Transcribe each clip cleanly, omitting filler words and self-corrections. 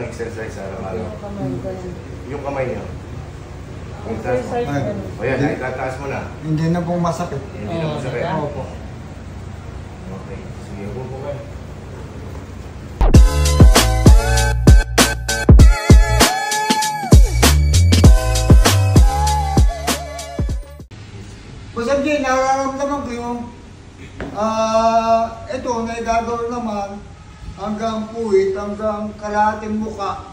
exercise araw-araw. Yung kamay ko yan. Yung kamay niyo. Exercise ko. O yan, itataas mo na. Hindi na po masakit. Hindi na masakit. Opo. Okay. Sige, upo po kayo. Basta din, nararamdaman ko yung ito na igagawin naman hanggang puwit, hanggang kalahating muka.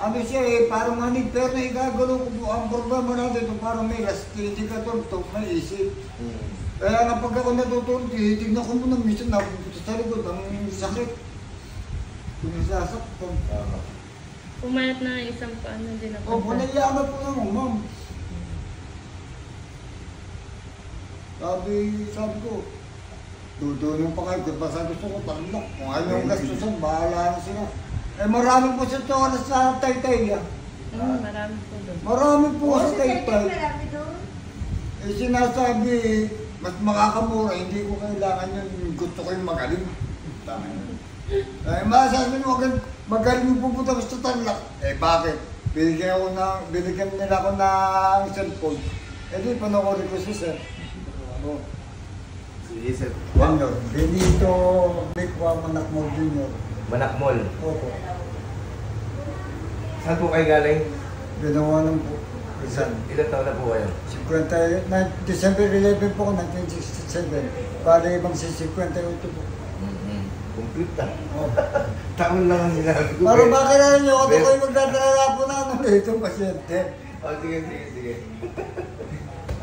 Ano siya eh, parang manig, pero na igagawin ko ang problema natin ito, parang may lastiti ka tuntok, may isip. Kaya nga pag ako natutulog, titignan ko muna, minsan napunta sa likod, ang sakit. Pinasasaktan. Pumayat na isang paano din ako. O, panayaman po naman, ma'am. Sabi ko, dudulong pa kayo, kung basta gusto ko, talak. Kung ayaw yung gastusan, bahala na sila. Eh marami po sa tono sa Taytay. Marami po doon. Marami po sa Taytay. Marami doon. Eh sinasabi, mas makakamura, hindi ko kailangan yun, gusto ko yung magaling. Eh masasabi mo, magaling yung pupunta sa talak. Eh bakit? Binigyan nila ako ng cellphone. Eh di, panoorin ko si Sir. Sige, sir. Ano? Benito Bicwa Manakmol Jr. Manakmol. Opo. Saan po kayo galing? Binawanan po. Isan. Ilan taon na po kayo? 50, December 11 po ako, 1967. Bale, magsi-58 po. Complete na. Oh. Taon lang ang sinabi ko. Para makilala niyo ako kayo magdadala po na ano itong pasyente. Oh, sige.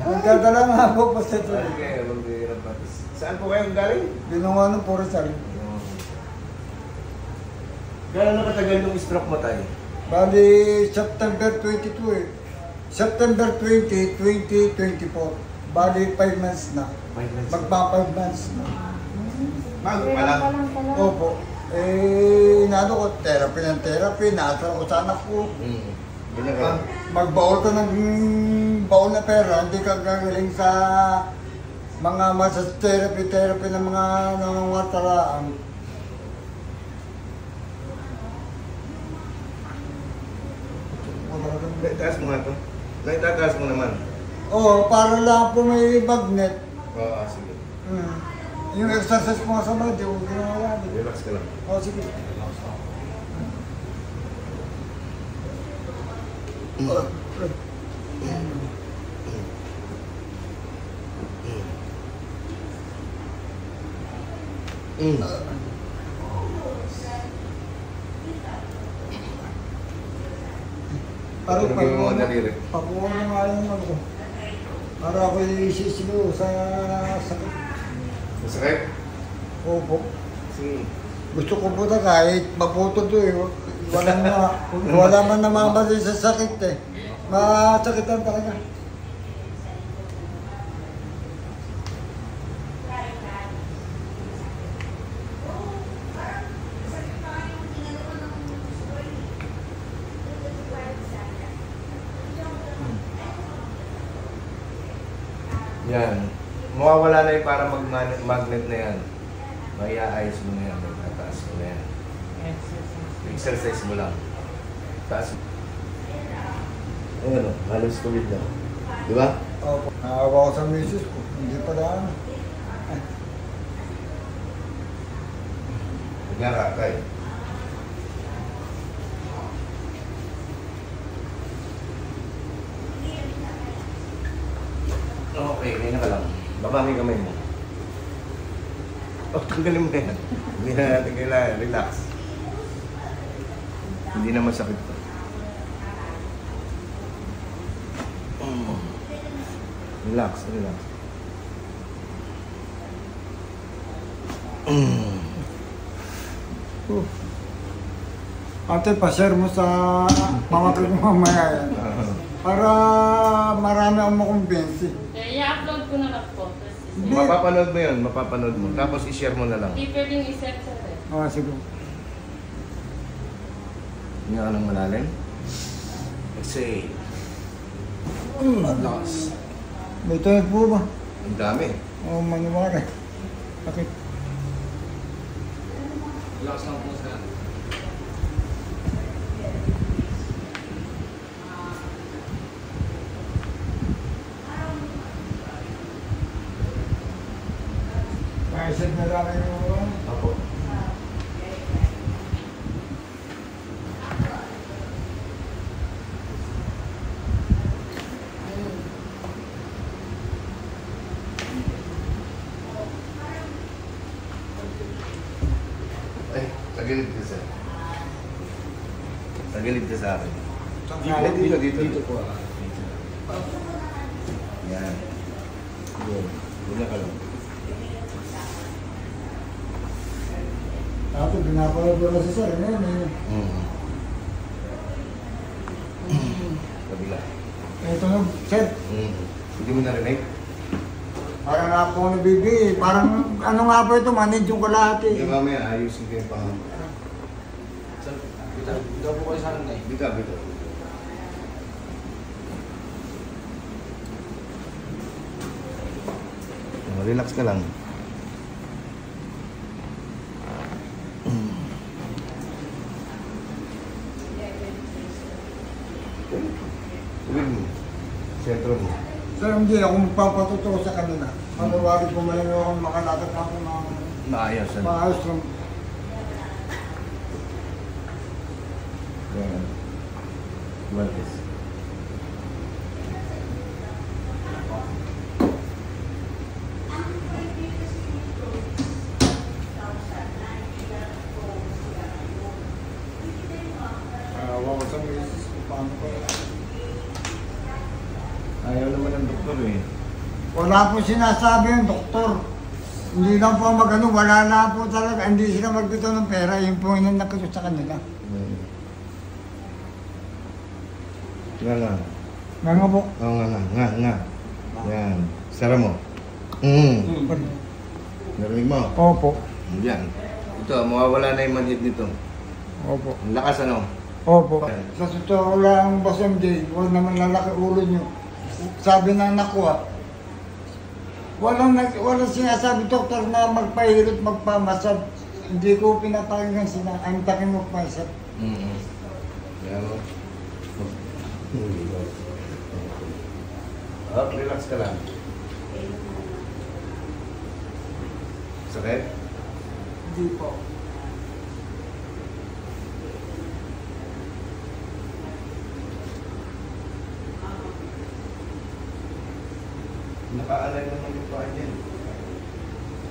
Magdadala nga po pasyente. Sige, magbihirap pa. Saan po kayo galing? Binawanan po Rizal. Gano'n na katagal yung stroke mo tayo? Bali, September 22 eh. September 20, 2024. Bali, 5 months na. 5 months. Magpa 5 months na. Bago pa lang. Opo. Eh, inaano ko, therapy ng therapy, naasal ko sa anak ko. Magbaol ka ng baon na pera, hindi ka gagaling sa mga massage therapy ng mga nangangataraan. Naitaas mo nga ito. Naitataas mo naman. Oo, para lang po may magnet. Oo, sige. Yung exercise ko nga sa mga, di ko ginawa. Relax ka lang. Oo, sige. Para pakuha na nga yung ano ko. Para ako isisigaw sa sakit. Masakit? Opo. Sige. Gusto ko po na kahit maputo to eh. Wala man namamali sa sakit eh. Masakitan talaga. Yan. Mawawala na yung para mag-magnet na yan. Maiaayos mo na yan. Tataas mo na yan. Exercise mo lang. Taas mo. Ayun o, halos tuwid na. Di ba? Opo. Naawa ko sa misis ko. Hindi pa daan. Nagkakakay. Okay, ngayon ka lang. Baba may kamay mo. Tanggalin mo yan. Hindi na natin kailangan. Relax. Hindi na masakit to. Relax. Ate, pa-share mo sa mga ko mamaya yan. Para marami akong makumbinsi. I-upload ko na lang po. Mapapanood mo yun, mapapanood mo. Tapos i-share mo na lang. Hindi pwedeng i-set sa rin. Sige. Hindi ka lang malalim. Exhale. Lakas. May tuyag po ba? Ang dami. Oo, maniwala. Bakit? Relax lang po sa malaki yung... Opo. Ay, sa gilid ka sir. Sa gilid ka sa akin. Dito po. Yan. Doon ka lang. Tapos pinapalad ko na si sir. Kabila. Ito na, sir. Hindi mo narinig? Parang nga po nabibigay. Parang ano nga po ito, manage yung kalahati. Yung mamaya, ayusin ko yung pangam. Sir, bitaw po kayo sa akin eh. Bita. Relax ka lang. Tubig mo. Sentro mo. Sir, hindi ako magpapatuto sa kanila. Manuwari po malayo akong makalakad ako ng Maayos. maayos lang. Yan. Martes. Awa ko sa misis ko, paano ko. Ayaw naman ng doktor eh. Wala po sinasabi yung doktor. Hindi lang po magano, wala na po talaga. Hindi sila magbitaw ng pera. Yung po yung nakasot sa kanila. Nga. Nga po. Oo nga. Yan. Sara mo. Narinig mo? Opo. Yan. Ito, mawawala na yung manhid nito. Opo. Ang lakas ano? Opo. Sa totoo lang, Boss MJ, huwag naman lalaki ulo nyo. Sabi ng nakuha, walang sinasabi doktor na magpahilot, magpamasad. Hindi ko pinapakinggan sila. Ang takin mo pa isa. Yan o. Relax ka lang. Sakit? Hindi po. Nakaalay naman yung paa niyan.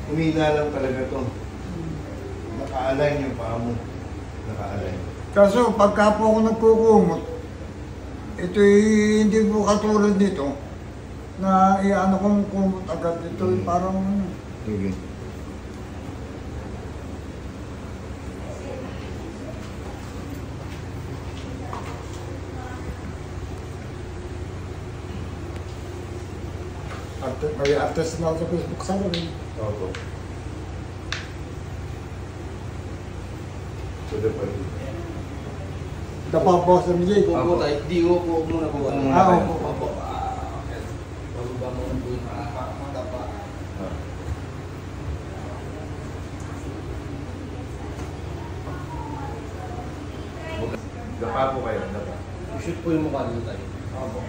Humina lang talaga to. Nakaalay yung paa mo. Nakaalay. Kaso pagka po ako nagkukumot, ito'y hindi po katulad nito na iano kong kumot agad. Ito'y parang Sige. may artist na ako sa Facebook sa rin. Opo. Sudah pa rin. Napapos sa MJ. Opo tayo, di upo muna po. Opo. Opo. Okay. Pagbuba mo ng buhay mga pa. Dapa po kayo, dapa. I-shoot po yung mukha nito tayo. Opo.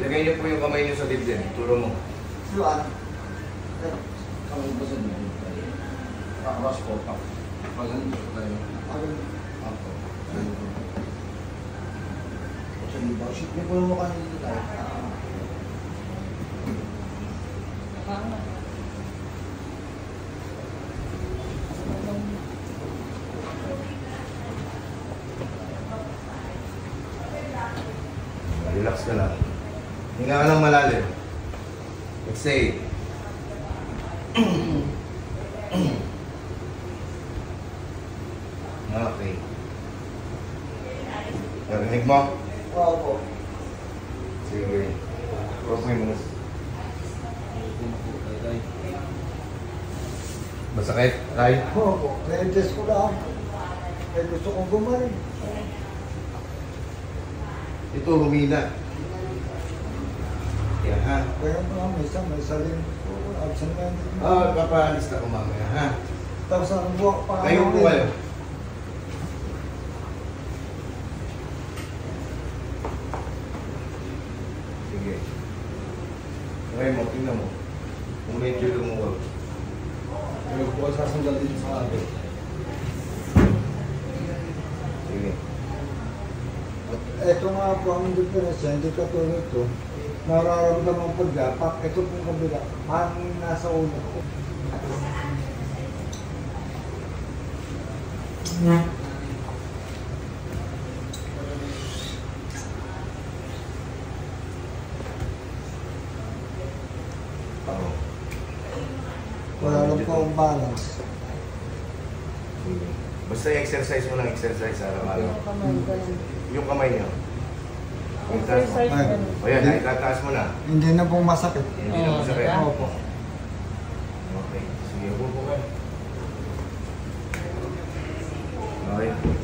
Ilagay niyo po yung kamay niyo sa dibdib. Turo mo. Luan. Ang basan mo. Pakras po. Pag ano tayo. Opo. Shoot niyo po yung mukha nito tayo. Relax ka lang. Hinga ka lang malalim. Exhale. Okay. Narinig mo? Opo. Sige. Okay mo na. Masakit? Tay? Opo. Na-adjust ko lang. Eh gusto kong gumaling. Ito, humina. Yan, ha? Kaya may saling absent na yun. Papaalis na ko mamaya, ha? Tapos ang buwak pa. Kayo po kayo. Huwag sasanggal din sa akin. Sige. Ito nga po ang diferensya, hindi katulad ito. Nararamdaman pagdapak, ito pong kabila, hangin nasa ulo ko. Oo. Wala lang po akong balance. Sige. Basta exercise mo lang exercise araw-araw. Yung kamay ko lang. Yung kamay niyo. Exercise Ay. ko lang. O yan, itataas mo na. Hindi na pong masakit. Hindi na masakit. diba? Opo. Okay. Sige, upo po kayo. Okay.